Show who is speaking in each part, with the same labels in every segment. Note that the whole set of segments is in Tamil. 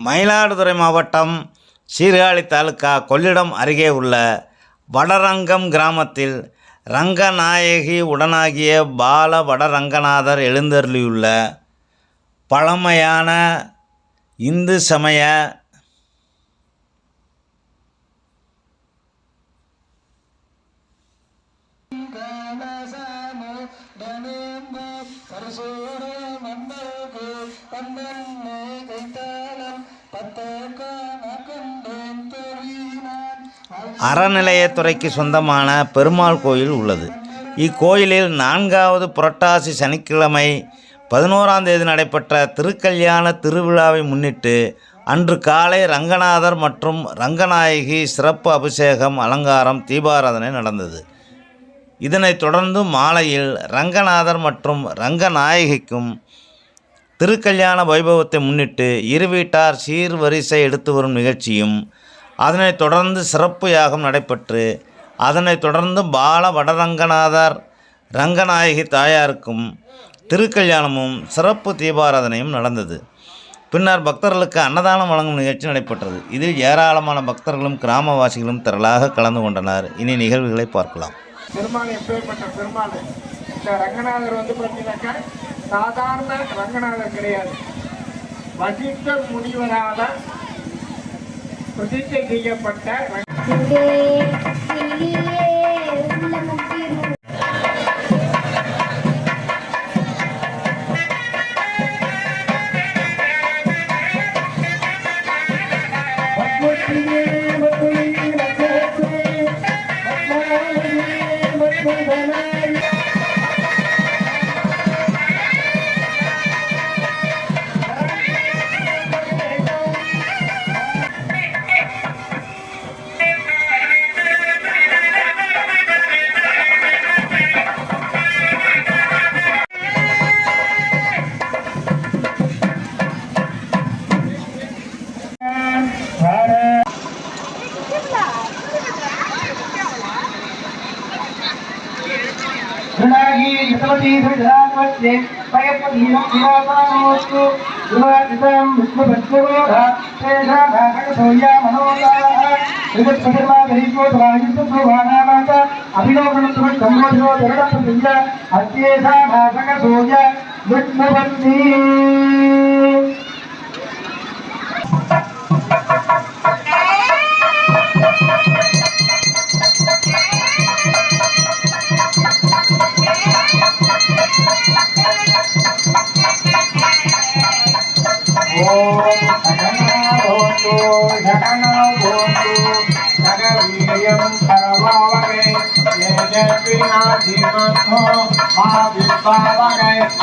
Speaker 1: மயிலாடுதுறை மாவட்டம் சீர்காழி தாலுகா கொள்ளிடம் அருகே உள்ள வடரங்கம் கிராமத்தில் ரங்கநாயகி உடனாகிய பால வடரங்கநாதர் எழுந்தருளியுள்ள பழமையான இந்து சமய அறநிலையத்துறைக்கு சொந்தமான பெருமாள் கோயில் உள்ளது. இக்கோயிலில் 4வது புரட்டாசி சனிக்கிழமை 11ஆம் தேதி நடைபெற்ற திருக்கல்யாண திருவிழாவை முன்னிட்டு அன்று காலை ரங்கநாதர் மற்றும் ரங்கநாயகி சிறப்பு அபிஷேகம், அலங்காரம், தீபாராதனை நடந்தது. இதனைத் தொடர்ந்து மாலையில் ரங்கநாதர் மற்றும் ரங்கநாயகிக்கும் திருக்கல்யாண வைபவத்தை முன்னிட்டு இரு வீட்டார் சீர்வரிசை எடுத்து வரும் நிகழ்ச்சியும், அதனைத் தொடர்ந்து சிறப்பு யாகம் நடைபெற்று அதனைத் தொடர்ந்து பால வடரங்கநாதர் ரங்கநாயகி தாயாருக்கும் திருக்கல்யாணமும் சிறப்பு தீபாராதனையும் நடந்தது. பின்னர் பக்தர்களுக்கு அன்னதானம் வழங்கும் நிகழ்ச்சி நடைபெற்றது. இதில் ஏராளமான பக்தர்களும் கிராமவாசிகளும் திரளாக கலந்து கொண்டனர். இனி நிகழ்வுகளை பார்க்கலாம்.
Speaker 2: பெருமாள் எப்பேற்பட்ட பெருமாள். இந்த ரங்கநாதர் பார்த்தீங்கன்னாக்கா சாதாரண ரங்கநாதர் கிடையாது. வசிஷ்ட முனிவரால் பிரதிஷ்டை செய்யப்பட்ட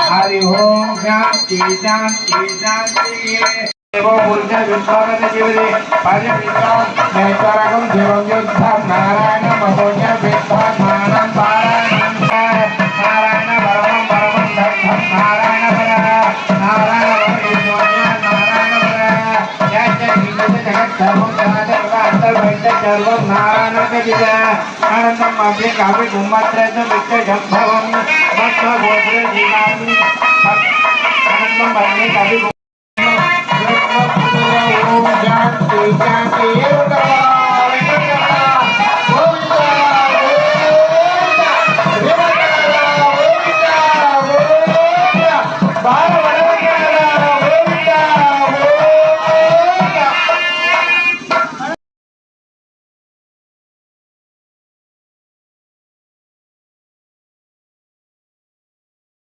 Speaker 2: हरि ओम शांति शांति शांति नारायण महोदय विद्वान नारायण परमं परमं नारायण आनंदम अभ्य काव्य गुम्मात्रयं विद्यजम्भवं मत्स्वगोत्रे जीवामि आनंदम अभ्य काव्य